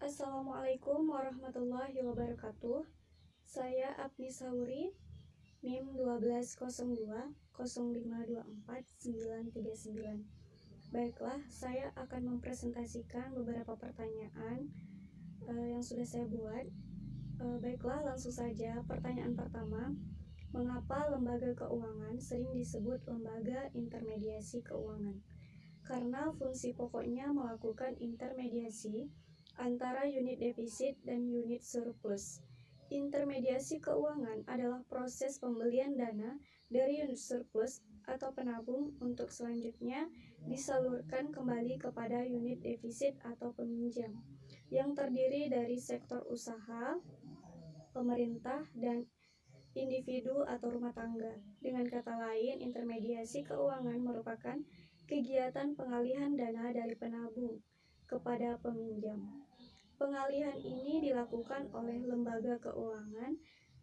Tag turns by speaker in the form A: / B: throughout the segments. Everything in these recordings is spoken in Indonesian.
A: Assalamualaikum warahmatullahi wabarakatuh. Saya Apni Sauri, NIM 1202 0524 939. Baiklah, saya akan mempresentasikan beberapa pertanyaan yang sudah saya buat. Baiklah, langsung saja. Pertanyaan pertama, mengapa lembaga keuangan sering disebut lembaga intermediasi keuangan? Karena fungsi pokoknya melakukan intermediasi antara unit defisit dan unit surplus. Intermediasi keuangan adalah proses pembelian dana dari unit surplus atau penabung untuk selanjutnya disalurkan kembali kepada unit defisit atau peminjam yang terdiri dari sektor usaha, pemerintah, dan individu atau rumah tangga. Dengan kata lain, intermediasi keuangan merupakan kegiatan pengalihan dana dari penabung kepada peminjam. Pengalihan ini dilakukan oleh lembaga keuangan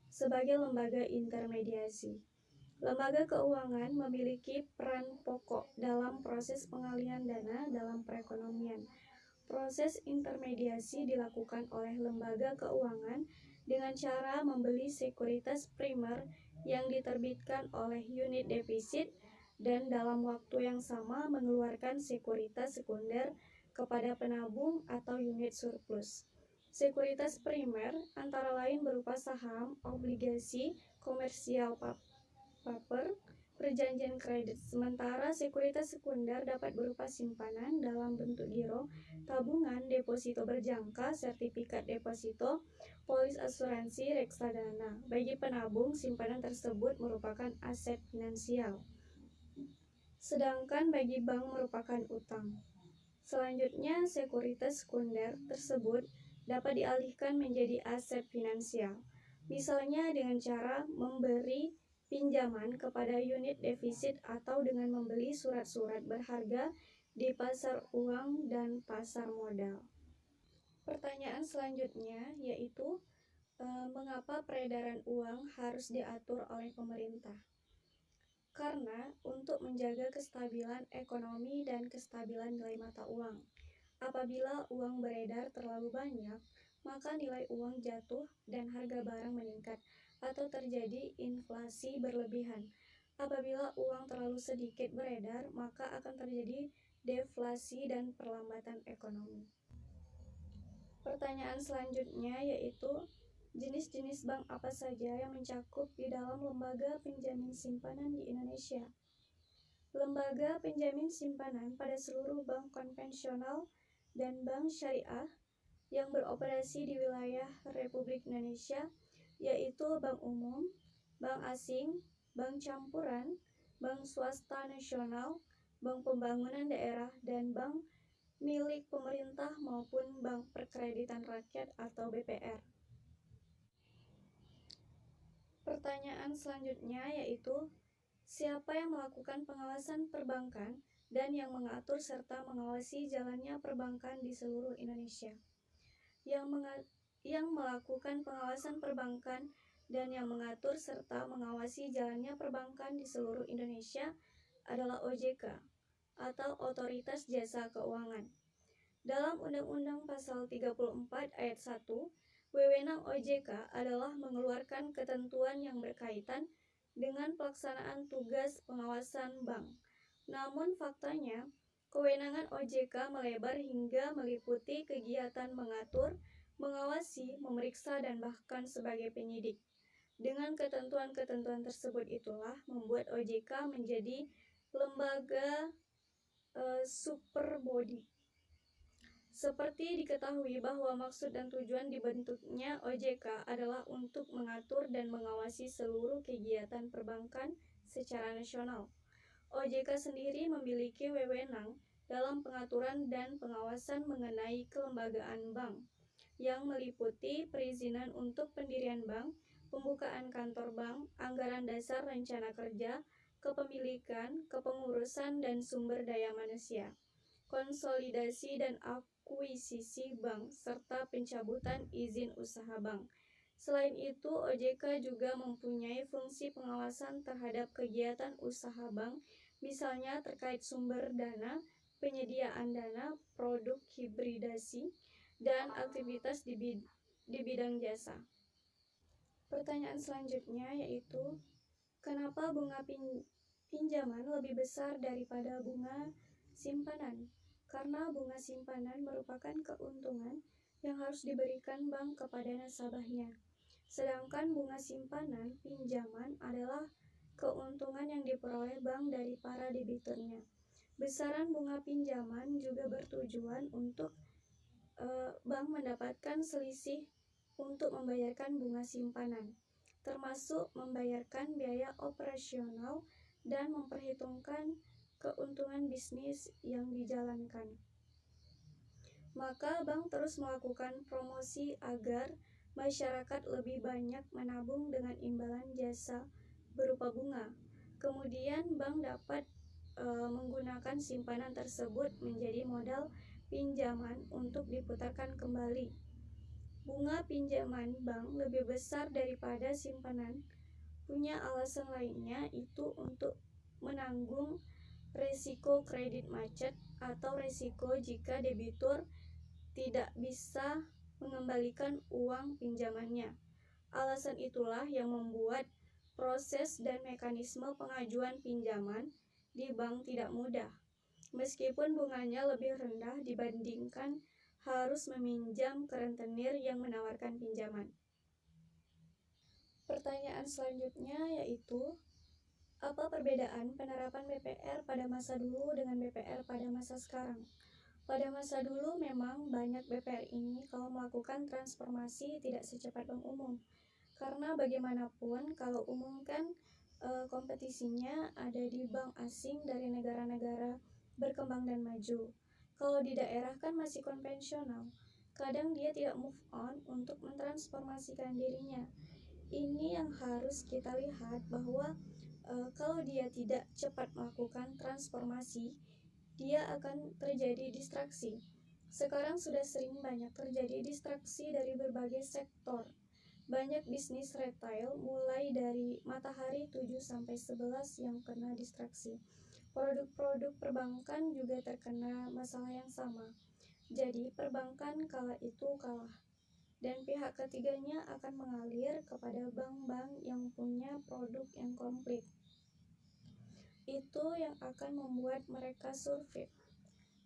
A: sebagai lembaga intermediasi. Lembaga keuangan memiliki peran pokok dalam proses pengalihan dana dalam perekonomian. Proses intermediasi dilakukan oleh lembaga keuangan dengan cara membeli sekuritas primer yang diterbitkan oleh unit defisit dan dalam waktu yang sama mengeluarkan sekuritas sekunder kepada penabung atau unit surplus. Sekuritas primer antara lain berupa saham, obligasi, komersial paper, perjanjian kredit. Sementara sekuritas sekunder dapat berupa simpanan dalam bentuk giro, tabungan, deposito berjangka, sertifikat deposito, polis asuransi, reksadana. Bagi penabung, simpanan tersebut merupakan aset finansial, sedangkan bagi bank merupakan utang. Selanjutnya, sekuritas sekunder tersebut dapat dialihkan menjadi aset finansial, misalnya dengan cara memberi pinjaman kepada unit defisit atau dengan membeli surat-surat berharga di pasar uang dan pasar modal. Pertanyaan selanjutnya yaitu mengapa peredaran uang harus diatur oleh pemerintah? Karena untuk menjaga kestabilan ekonomi dan kestabilan nilai mata uang. Apabila uang beredar terlalu banyak, maka nilai uang jatuh dan harga barang meningkat atau terjadi inflasi berlebihan. Apabila uang terlalu sedikit beredar, maka akan terjadi deflasi dan perlambatan ekonomi. Pertanyaan selanjutnya yaitu jenis-jenis bank apa saja yang mencakup di dalam lembaga penjamin simpanan di Indonesia? Lembaga penjamin simpanan pada seluruh bank konvensional dan bank syariah yang beroperasi di wilayah Republik Indonesia yaitu bank umum, bank asing, bank campuran, bank swasta nasional, bank pembangunan daerah, dan bank milik pemerintah maupun bank perkreditan rakyat atau BPR. Pertanyaan selanjutnya yaitu siapa yang melakukan pengawasan perbankan dan yang mengatur serta mengawasi jalannya perbankan di seluruh Indonesia? Yang melakukan pengawasan perbankan dan yang mengatur serta mengawasi jalannya perbankan di seluruh Indonesia adalah OJK atau Otoritas Jasa Keuangan. Dalam Undang-Undang Pasal 34 Ayat 1, wewenang OJK adalah mengeluarkan ketentuan yang berkaitan dengan pelaksanaan tugas pengawasan bank. Namun faktanya, kewenangan OJK melebar hingga meliputi kegiatan mengatur, mengawasi, memeriksa, dan bahkan sebagai penyidik. Dengan ketentuan-ketentuan tersebut itulah membuat OJK menjadi lembaga super body. Seperti diketahui bahwa maksud dan tujuan dibentuknya OJK adalah untuk mengatur dan mengawasi seluruh kegiatan perbankan secara nasional. OJK sendiri memiliki wewenang dalam pengaturan dan pengawasan mengenai kelembagaan bank, yang meliputi perizinan untuk pendirian bank, pembukaan kantor bank, anggaran dasar rencana kerja, kepemilikan, kepengurusan dan sumber daya manusia, konsolidasi dan akuisisi bank, serta pencabutan izin usaha bank. Selain itu, OJK juga mempunyai fungsi pengawasan terhadap kegiatan usaha bank, misalnya terkait sumber dana, penyediaan dana, produk hibridasi, dan aktivitas di bidang jasa. Pertanyaan selanjutnya yaitu, kenapa bunga pinjaman lebih besar daripada bunga simpanan? Karena bunga simpanan merupakan keuntungan yang harus diberikan bank kepada nasabahnya. Sedangkan bunga simpanan pinjaman adalah keuntungan yang diperoleh bank dari para debiturnya. Besaran bunga pinjaman juga bertujuan untuk bank mendapatkan selisih untuk membayarkan bunga simpanan, termasuk membayarkan biaya operasional dan memperhitungkan keuntungan bisnis yang dijalankan. Maka bank terus melakukan promosi agar masyarakat lebih banyak menabung dengan imbalan jasa berupa bunga. Kemudian bank dapat menggunakan simpanan tersebut menjadi modal pinjaman untuk diputarkan kembali. Bunga pinjaman bank lebih besar daripada simpanan punya alasan lainnya, itu untuk menanggung risiko kredit macet atau risiko jika debitur tidak bisa mengembalikan uang pinjamannya. Alasan itulah yang membuat proses dan mekanisme pengajuan pinjaman di bank tidak mudah, meskipun bunganya lebih rendah dibandingkan harus meminjam ke rentenir yang menawarkan pinjaman. Pertanyaan selanjutnya yaitu, apa perbedaan penerapan BPR pada masa dulu dengan BPR pada masa sekarang? Pada masa dulu memang banyak BPR ini kalau melakukan transformasi tidak secepat bank umum. Karena bagaimanapun kalau umum kan kompetisinya ada di bank asing dari negara-negara berkembang dan maju. Kalau di daerah kan masih konvensional. Kadang dia tidak move on untuk mentransformasikan dirinya. Ini yang harus kita lihat bahwa kalau dia tidak cepat melakukan transformasi, dia akan terjadi distraksi. Sekarang sudah sering banyak terjadi distraksi dari berbagai sektor. Banyak bisnis retail mulai dari Matahari 7-11 yang kena distraksi. Produk-produk perbankan juga terkena masalah yang sama. Jadi perbankan kala itu kalah, dan pihak ketiganya akan mengalir kepada bank-bank yang punya produk yang komplit. Itu yang akan membuat mereka survive.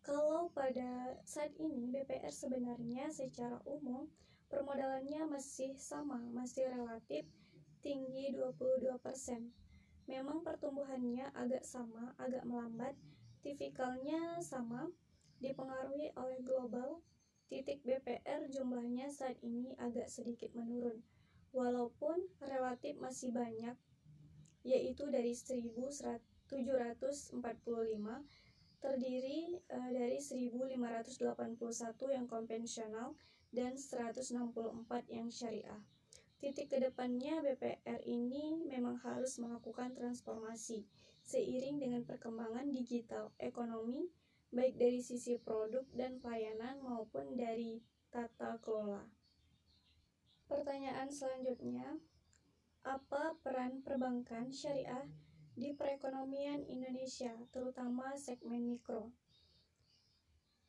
A: Kalau pada saat ini BPR sebenarnya secara umum permodalannya masih sama, masih relatif tinggi 22%. Memang pertumbuhannya agak sama, agak melambat, tipikalnya sama, dipengaruhi oleh global. Titik BPR jumlahnya saat ini agak sedikit menurun, walaupun relatif masih banyak, yaitu dari 1.745 terdiri dari 1.581 yang konvensional dan 164 yang syariah. Titik kedepannya BPR ini memang harus melakukan transformasi seiring dengan perkembangan digital ekonomi, baik dari sisi produk dan pelayanan maupun dari tata kelola. Pertanyaan selanjutnya, apa peran perbankan syariah di perekonomian Indonesia, terutama segmen mikro?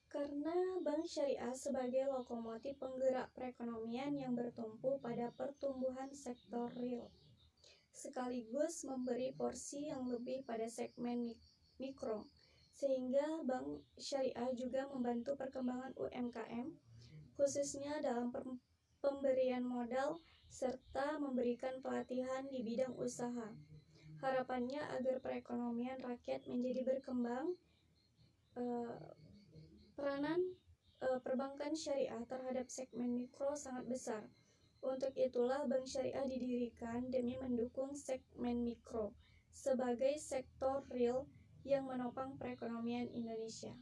A: Karena bank syariah sebagai lokomotif penggerak perekonomian yang bertumpu pada pertumbuhan sektor real, sekaligus memberi porsi yang lebih pada segmen mikro, sehingga bank syariah juga membantu perkembangan UMKM, khususnya dalam pemberian modal serta memberikan pelatihan di bidang usaha. Harapannya agar perekonomian rakyat menjadi berkembang. Peranan perbankan syariah terhadap segmen mikro sangat besar. Untuk itulah bank syariah didirikan demi mendukung segmen mikro sebagai sektor real yang menopang perekonomian Indonesia.